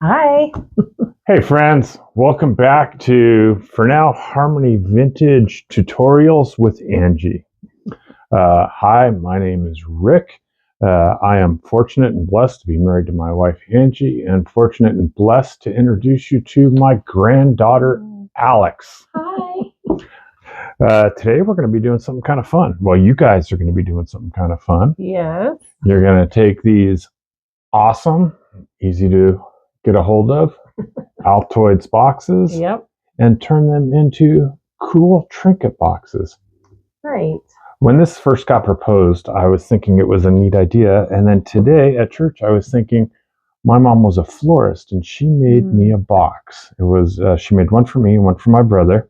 Hi. Hey friends, welcome back to, for now, Harmony Vintage Tutorials with Angie. Hi, my name is Rick. I am fortunate and blessed to be married to my wife Angie, and fortunate and blessed to introduce you to my granddaughter Alex. Hi. Today we're going to be doing something kind of fun. Well, you guys are going to be doing something kind of fun. Yes. You're going to take these awesome, easy to get a hold of Altoids boxes. Yep. And turn them into cool trinket boxes. Right. When this first got proposed, I was thinking it was a neat idea. And then today at church, I was thinking my mom was a florist and she made me a box. It was, she made one for me and one for my brother.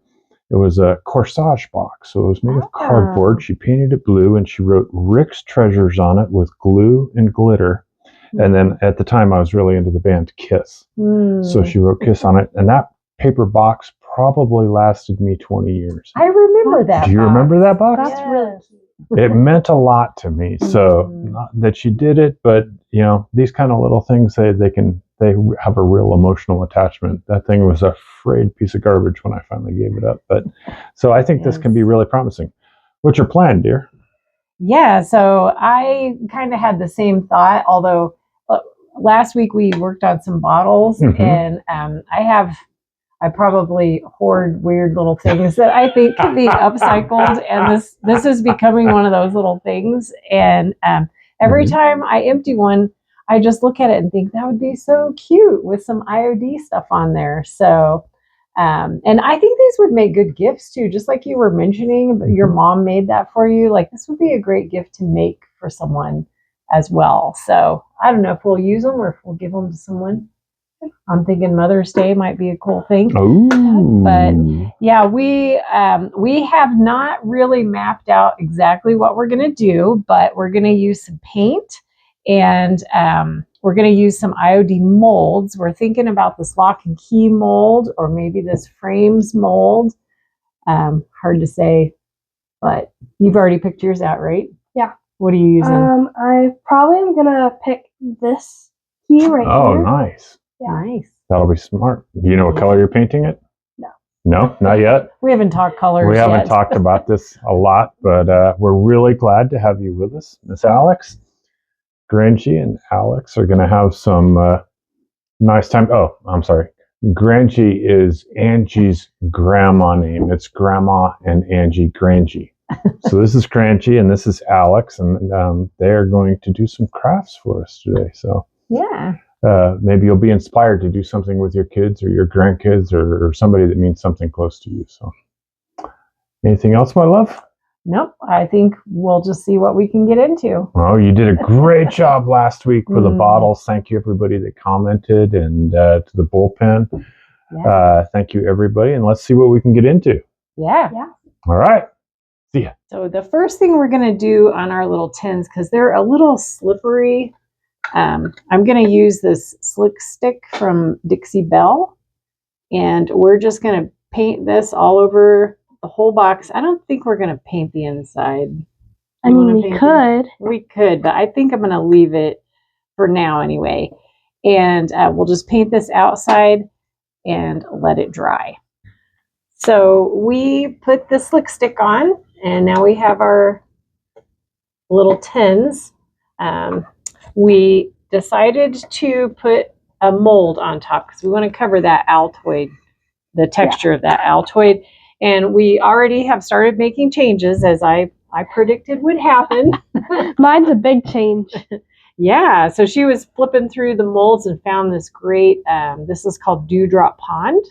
It was a corsage box. So it was made of cardboard. She painted it blue and she wrote Rick's Treasures on it with glue and glitter. And then at the time, I was really into the band Kiss. So she wrote Kiss on it. And that paper box probably lasted me 20 years. I remember that. Do you remember that box? That's really cute. It meant a lot to me. So not that she did it, but you know, these kind of little things, they have a real emotional attachment. That thing was a frayed piece of garbage when I finally gave it up. But so I think this can be really promising. What's your plan, dear? Yeah, so I kind of had the same thought, although last week we worked on some bottles and I probably hoard weird little things that I think can be upcycled, and this is becoming one of those little things. And every time I empty one, I just look at it and think that would be so cute with some IOD stuff on there. So, and I think these would make good gifts too, just like you were mentioning, your mom made that for you. Like this would be a great gift to make for someone as well. So I don't know if we'll use them or if we'll give them to someone. I'm thinking Mother's Day might be a cool thing. Ooh. But yeah, we have not really mapped out exactly what we're going to do, but we're going to use some paint and we're going to use some IOD molds. We're thinking about this lock and key mold or maybe this frames mold. Hard to say, but you've already picked yours out, right? Yeah. What are you using? I probably am going to pick this key right here. Oh, nice. Yeah. Nice. That'll be smart. Do you know what color you're painting it? No. No, not yet. We haven't talked colors yet. We haven't talked about this a lot, but we're really glad to have you with us, Miss Alex. Grangie and Alex are going to have some nice time. Oh, I'm sorry. Grangie is Angie's grandma name. It's Grandma and Angie Grangie. So this is Grangie and this is Alex, and they are going to do some crafts for us today. So yeah. Maybe you'll be inspired to do something with your kids or your grandkids or somebody that means something close to you. So anything else, my love? Nope. I think we'll just see what we can get into. Oh, you did a great job last week for the bottles. Thank you, everybody that commented, and to the bullpen. Yeah. Thank you, everybody. And let's see what we can get into. Yeah. All right. See ya. So the first thing we're going to do on our little tins, because they're a little slippery, I'm going to use this slick stick from Dixie Belle, and we're just going to paint this all over the whole box. I don't think we're going to paint the inside. I mean, we could. We could, but I think I'm going to leave it for now anyway. And we'll just paint this outside and let it dry. So we put the slick stick on, and now we have our little tins. We decided to put a mold on top because we want to cover that Altoid, the texture of that Altoid. And we already have started making changes as I predicted would happen. Mine's a big change. Yeah, so she was flipping through the molds and found this great, this is called Dew Drop Pond.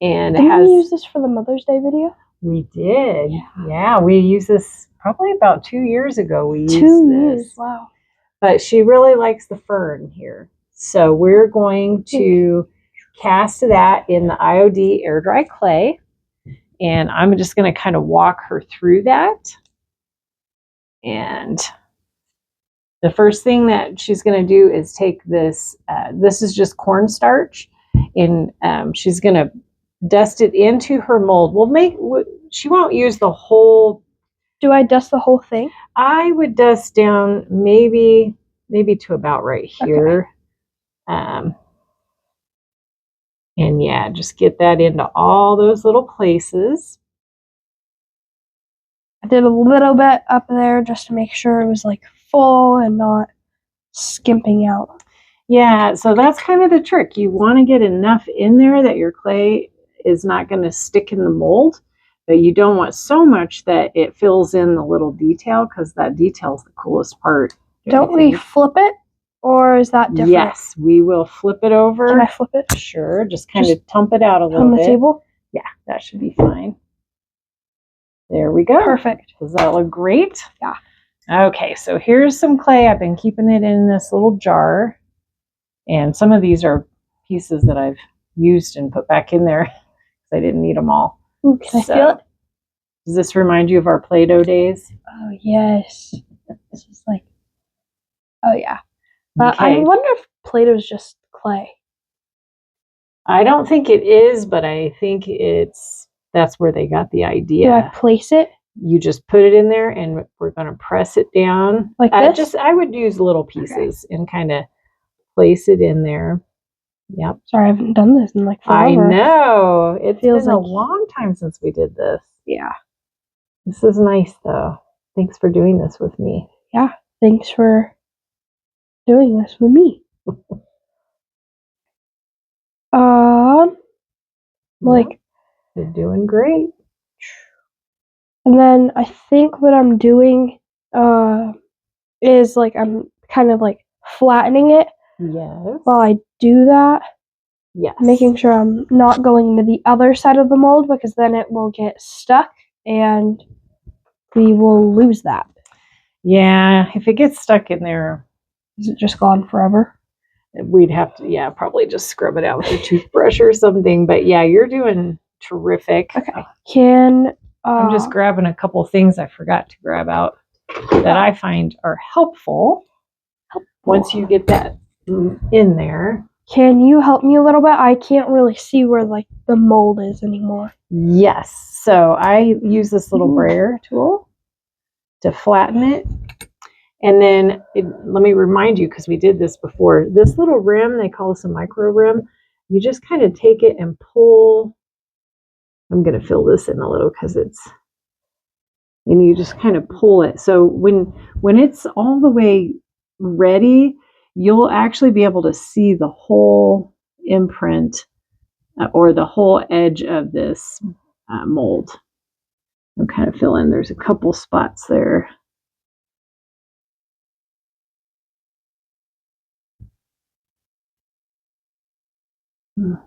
And Did we use this for the Mother's Day video? We did. Yeah, we used this probably about 2 years ago. We used 2 years, this. wow. But she really likes the fern here. So we're going to cast that in the IOD air dry clay. And I'm just going to kind of walk her through that. And the first thing that she's going to do is take this, this is just cornstarch, and she's going to dust it into her mold. She won't use the whole. Do I dust the whole thing? I would dust down maybe to about right here. Okay. And yeah, just get that into all those little places. I did a little bit up there just to make sure it was like full and not skimping out. Yeah, so that's kind of the trick. You want to get enough in there that your clay is not going to stick in the mold, but you don't want so much that it fills in the little detail, because that detail is the coolest part. Don't we flip it? Or is that different? Yes, we will flip it over. Can I flip it? Sure, just kind of tump it out a little On the bit. table? Yeah, that should be fine. There we go. Perfect. Does that look great? Yeah. Okay, so here's some clay. I've been keeping it in this little jar. And some of these are pieces that I've used and put back in there because I didn't need them all. Ooh, can I feel it? Does this remind you of our Play-Doh days? Oh, yes. This is like, oh, yeah. Okay. I wonder if Play-Doh is just clay. I don't think it is, but I think that's where they got the idea. Do I place it? You just put it in there, and we're going to press it down. Like this? I would use little pieces and kind of place it in there. Yep. Sorry, I haven't done this in like forever. I know. It feels been a like- long time since we did this. Yeah. This is nice, though. Thanks for doing this with me. Yeah. Thanks for doing this with me. Like, you're doing great. and then I think what I'm doing is like I'm kind of like flattening it Yes. while I do that, Yes. making sure I'm not going into the other side of the mold, because then it will get stuck and we will lose that. Yeah, if it gets stuck in there, Is it just gone forever? we'd have to, probably just scrub it out with a toothbrush or something. But yeah, you're doing terrific. Okay. I'm just grabbing a couple things I forgot to grab out that I find are helpful once you get that in there. Can you help me a little bit? I can't really see where like the mold is anymore. Yes. So I use this little brayer tool to flatten it. And then let me remind you, because we did this before, this little rim, they call this a micro rim. You just kind of take it and pull. I'm going to fill this in a little because and you just kind of pull it. So when it's all the way ready, you'll actually be able to see the whole imprint or the whole edge of this mold. I'll kind of fill in. There's a couple spots there. Can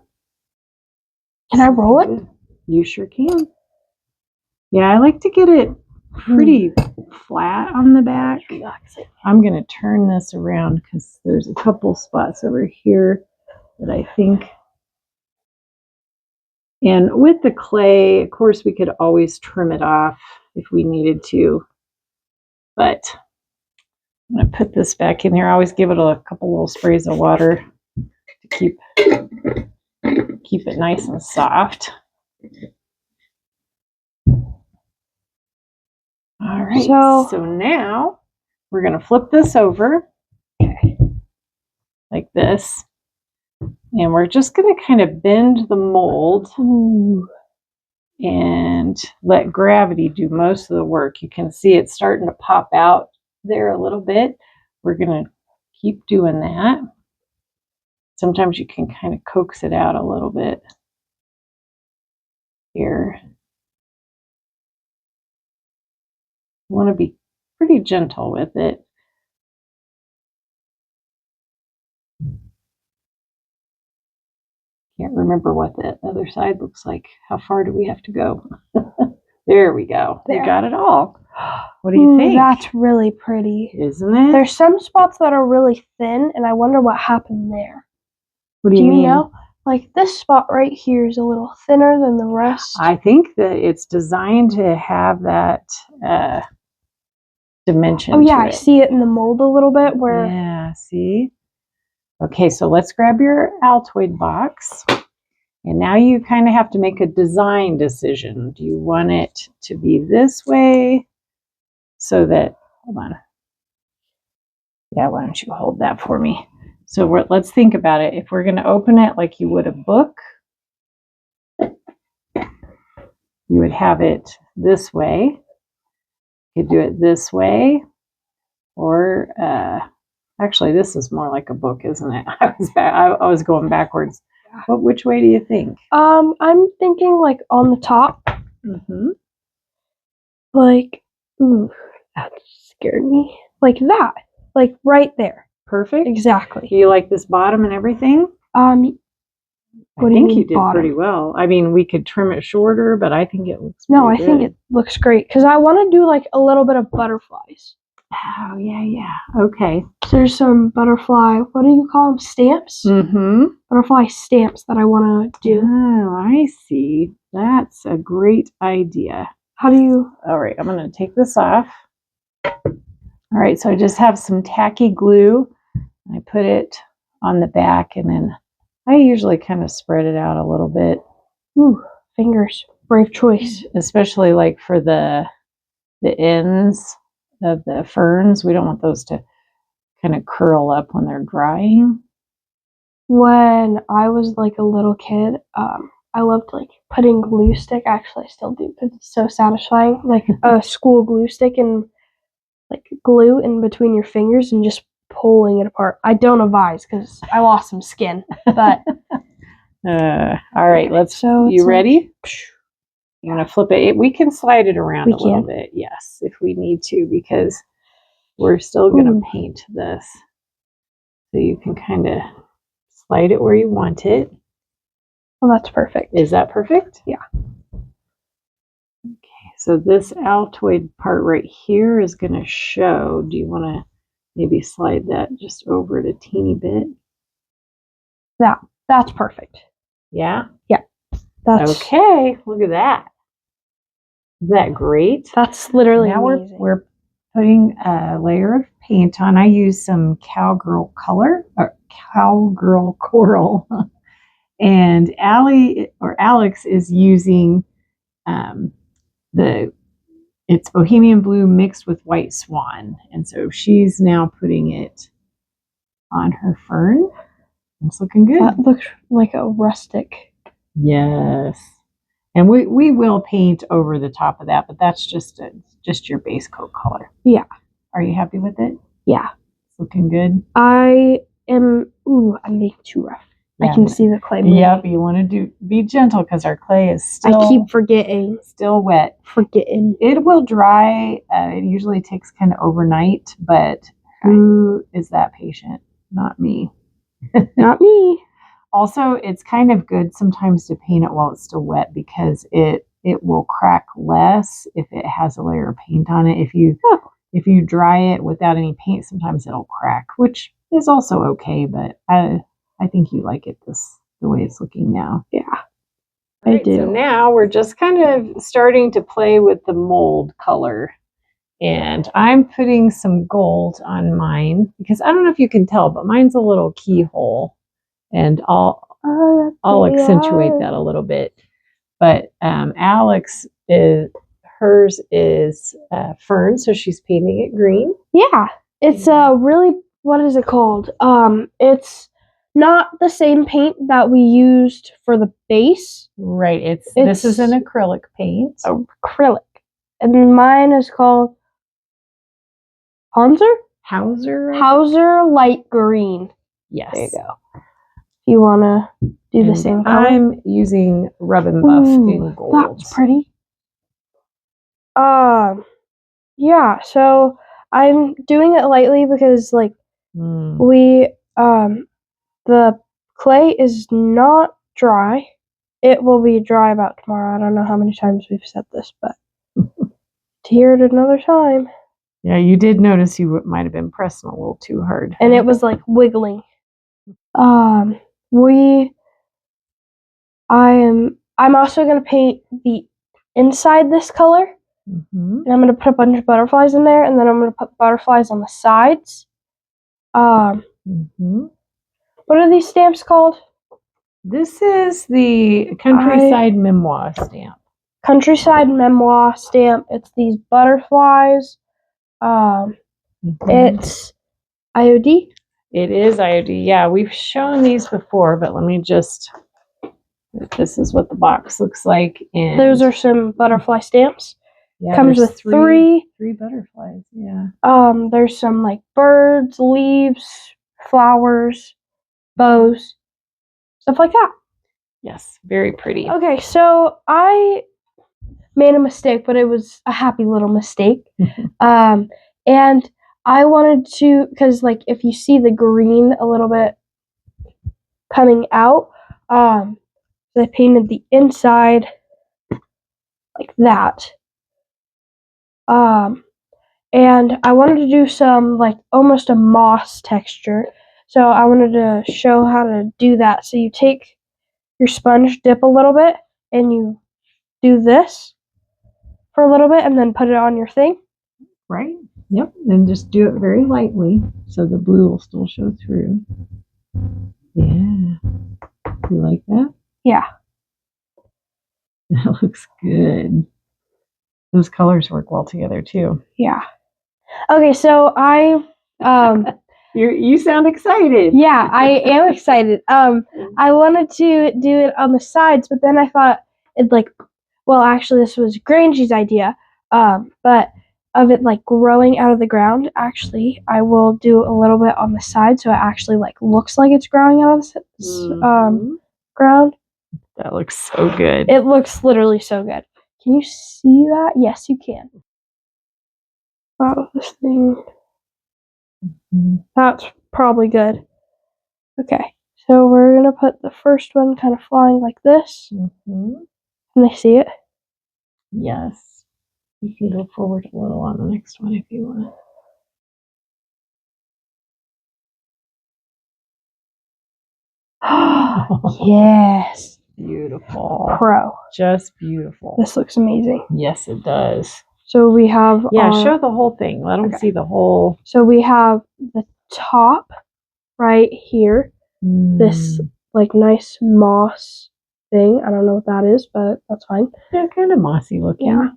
I roll it? You sure can. Yeah, I like to get it pretty flat on the back. I'm going to turn this around because there's a couple spots over here that I think. And with the clay, of course, we could always trim it off if we needed to. But I'm going to put this back in here. I always give it a couple little sprays of water to keep it nice and soft. All right, so now we're going to flip this over like this, and we're just going to kind of bend the mold and let gravity do most of the work. You can see it's starting to pop out there a little bit. We're going to keep doing that. Sometimes you can kind of coax it out a little bit here. You want to be pretty gentle with it. Can't remember what the other side looks like. How far do we have to go? There we go. There. We got it all. What do you think? That's really pretty. Isn't it? There's some spots that are really thin, and I wonder what happened there. What do you mean? Know? Like this spot right here is a little thinner than the rest. I think that it's designed to have that dimension. Oh yeah, to I it. see it in the mold a little bit where. Yeah, see? Okay, so let's grab your Altoid box. And now you kind of have to make a design decision. Do you want it to be this way so that, hold on. Yeah, why don't you hold that for me? So let's think about it. If we're going to open it like you would a book, you would have it this way. You could do it this way, or actually, this is more like a book, isn't it? I was going backwards. Which way do you think? I'm thinking like on the top. Mm-hmm. Like, ooh, that scared me. Like that. Like right there. Perfect. Exactly. Do you like this bottom and everything? I think you did pretty well. I mean, we could trim it shorter, but I think it looks No, I good. think it looks great because I want to do like a little bit of butterflies. Oh, yeah. Okay. So there's some butterfly, what do you call them? Stamps? Mm-hmm. Butterfly stamps that I want to do. Oh, I see. That's a great idea. How do you? All right, I'm going to take this off. All right, so I just have some tacky glue. I put it on the back, and then I usually kind of spread it out a little bit. Ooh, fingers. Brave choice. Especially like for the ends of the ferns. We don't want those to kind of curl up when they're drying. When I was like a little kid, I loved like putting glue stick. Actually, I still do because it's so satisfying. Like a school glue stick and like glue in between your fingers and just pulling it apart. I don't advise because I lost some skin. But all right, let's. So you ready? You want to flip it? We can slide it around a little bit, yes, if we need to, because we're still going to paint this. So you can kind of slide it where you want it. Well, that's perfect. Is that perfect? Yeah. Okay, so this Altoid part right here is going to show. Do you want to maybe slide that just over it a teeny bit? That's perfect. Yeah? Yeah. That's okay. Look at that. Isn't that great? That's literally now amazing. We're putting a layer of paint on. I use some cowgirl color or cowgirl coral, and Alex is using it's Bohemian Blue mixed with White Swan, and so she's now putting it on her fern. It's looking good. That looks like a rustic. Yes. And we will paint over the top of that, but that's just your base coat color. Yeah. Are you happy with it? Yeah. It's looking good. I'm being too rough. Yeah, I can see the clay moving. Yep, you want to be gentle because our clay is still. I keep forgetting. Still wet. Forgetting. It will dry. It usually takes kind of overnight, but who is that patient? Not me. Not me. Also, it's kind of good sometimes to paint it while it's still wet because it will crack less if it has a layer of paint on it. If you dry it without any paint, sometimes it'll crack, which is also okay, but I think you like it the way it's looking now. Yeah. I do. So now we're just kind of starting to play with the mold color. And I'm putting some gold on mine because I don't know if you can tell, but mine's a little keyhole. And I'll accentuate that a little bit. But Alex hers is fern, so she's painting it green. Yeah, it's really, what is it called? It's not the same paint that we used for the base. Right. This is an acrylic paint. Acrylic, and mine is called Hauser light green. Yes. There you go. You want to do the same color? I'm using Rub and Buff in gold. That's pretty. Yeah, so I'm doing it lightly because like the clay is not dry. It will be dry about tomorrow. I don't know how many times we've said this, but to hear it another time. Yeah, you did notice you might have been pressing a little too hard. And it was like wiggling. I'm also going to paint the inside this color. And I'm going to put a bunch of butterflies in there, and then I'm going to put butterflies on the sides. What are these stamps called? This is the Countryside Memoir stamp. Countryside Memoir stamp. It's these butterflies. It's IOD. It is IOD. Yeah, we've shown these before, but let me just This is what the box looks like. And Those are some butterfly stamps. yeah, Comes there's with three. three butterflies. Yeah. There's some like birds, leaves, flowers, bows, stuff like that. Yes, very pretty. Okay, so I made a mistake, but it was a happy little mistake. And I wanted to, because like if you see the green a little bit coming out, I painted the inside like that. And I wanted to do some like almost a moss texture. So I wanted to show how to do that. So you take your sponge, dip a little bit, and you do this for a little bit and then put it on your thing. Right? Yep. And just do it very lightly so the blue will still show through. Yeah. You like that? Yeah. That looks good. Those colors work well together too. Yeah. Okay, so I You sound excited. yeah, I am excited. I wanted to do it on the sides, but then I thought it like, well, actually, this was Grangie's idea. But of it like growing out of the ground, actually, I will do a little bit on the side, so it actually like looks like it's growing out of the ground. That looks so good. It looks literally so good. Can you see that? Yes, you can. Oh, this thing. That's probably good. Okay, so we're gonna put the first one kind of flying like this. Mm-hmm. Can they see it? Yes. You can go forward a little on the next one if you want. Yes. Beautiful. Pro. Just beautiful. This looks amazing. Yes, it does. So we have show the whole thing. Let them see the whole. So we have the top right here. This like nice moss thing. I don't know what that is, but that's fine. They're kind of mossy looking. Yeah.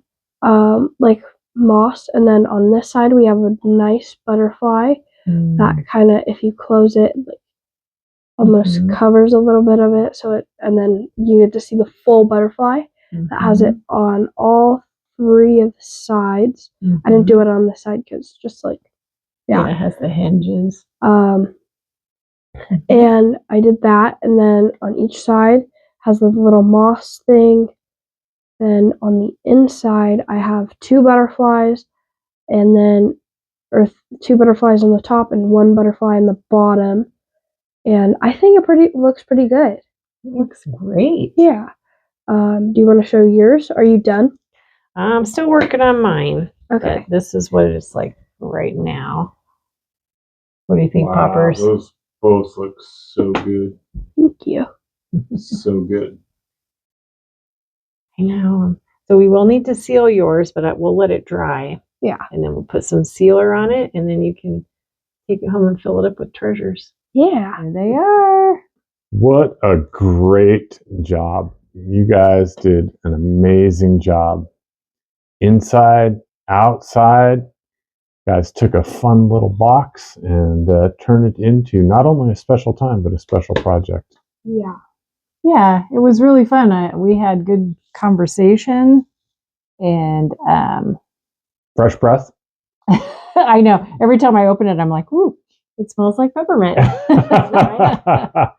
Like moss, and then on this side we have a nice butterfly that kind of, if you close it, like almost covers a little bit of it. So it, and then you get to see the full butterfly that has it on all three of the sides. I didn't do it on this side because just like it has the hinges. And I did that, and then on each side has the little moss thing. Then on the inside I have two butterflies, and then two butterflies on the top and one butterfly on the bottom. And I think it looks pretty good. It looks great. Yeah. Do you want to show yours? Are you done? I'm still working on mine. Okay. But this is what it's like right now. What do you think, Wow, Poppers? those both look so good. Thank you. So good. I know. So we will need to seal yours, but we'll let it dry. Yeah. And then we'll put some sealer on it, and then you can take it home and fill it up with treasures. Yeah. There they are. What a great job. You guys did an amazing job. Inside, outside, you guys took a fun little box and turned it into not only a special time, but a special project. Yeah. Yeah, it was really fun. We had good conversation, and Fresh breath? I know. Every time I open it, I'm like, ooh, it smells like peppermint. I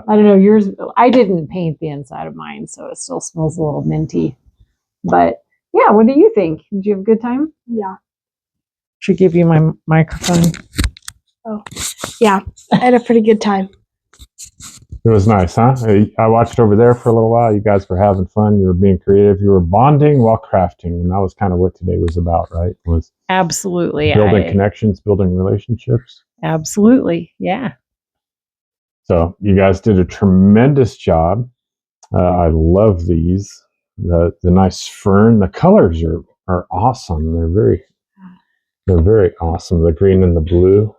don't know, yours, I didn't paint the inside of mine, so it still smells a little minty. But yeah, what do you think? Did you have a good time? Yeah. Should give you my microphone. Oh, yeah. I had a pretty good time. It was nice, huh? I watched over there for a little while. You guys were having fun. You were being creative. You were bonding while crafting. And that was kind of what today was about, right? Was absolutely building connections, building relationships. Absolutely. Yeah. So you guys did a tremendous job. I love these. The nice fern. The colors are awesome. They're very awesome. The green and the blue.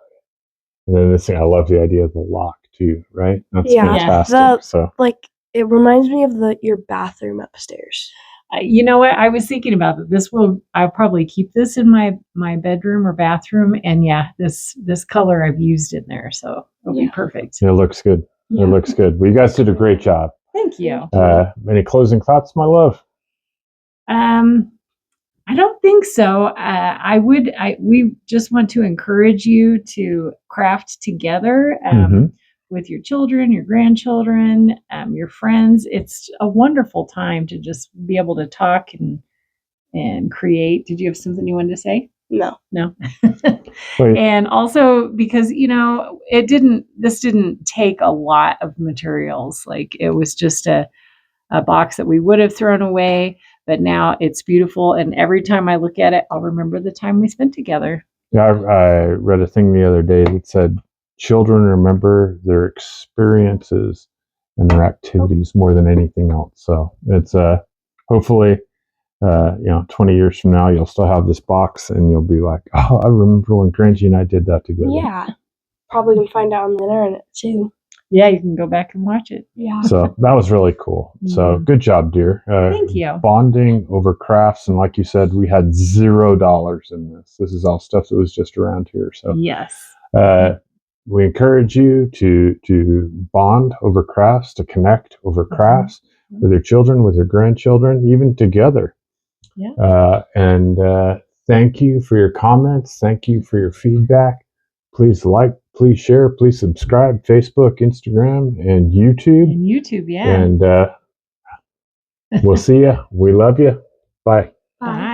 And then this thing, I love the idea of the lock too, right? That's fantastic. So like it reminds me of your bathroom upstairs. You know what? I was thinking about that. I'll probably keep this in my bedroom or bathroom. And yeah, this color I've used in there. So it'll be perfect. it looks good. Yeah. It looks good. Well, you guys did a great job. Thank you. Any closing thoughts, my love? I don't think so. We just want to encourage you to craft together with your children, your grandchildren, your friends. It's a wonderful time to just be able to talk and create. Did you have something you wanted to say? No. No. And also because, this didn't take a lot of materials. Like it was just a box that we would have thrown away, but now it's beautiful. And every time I look at it, I'll remember the time we spent together. Yeah, I read a thing the other day that said children remember their experiences and their activities more than anything else. So it's hopefully 20 years from now, you'll still have this box and you'll be like, oh, I remember when Grangie and I did that together. Yeah. Probably can find out on the internet too. Yeah, you can go back and watch it. Yeah. So that was really cool. So good job, dear. Thank you. Bonding over crafts. And like you said, we had $0 in this. This is all stuff that was just around here. So yes. We encourage you to bond over crafts, to connect over crafts with your children, with your grandchildren, even together. Yeah. And thank you for your comments. Thank you for your feedback. Please like, please share, please subscribe. Facebook, Instagram, and YouTube. And YouTube, yeah. And we'll see you. We love you. Bye. Bye.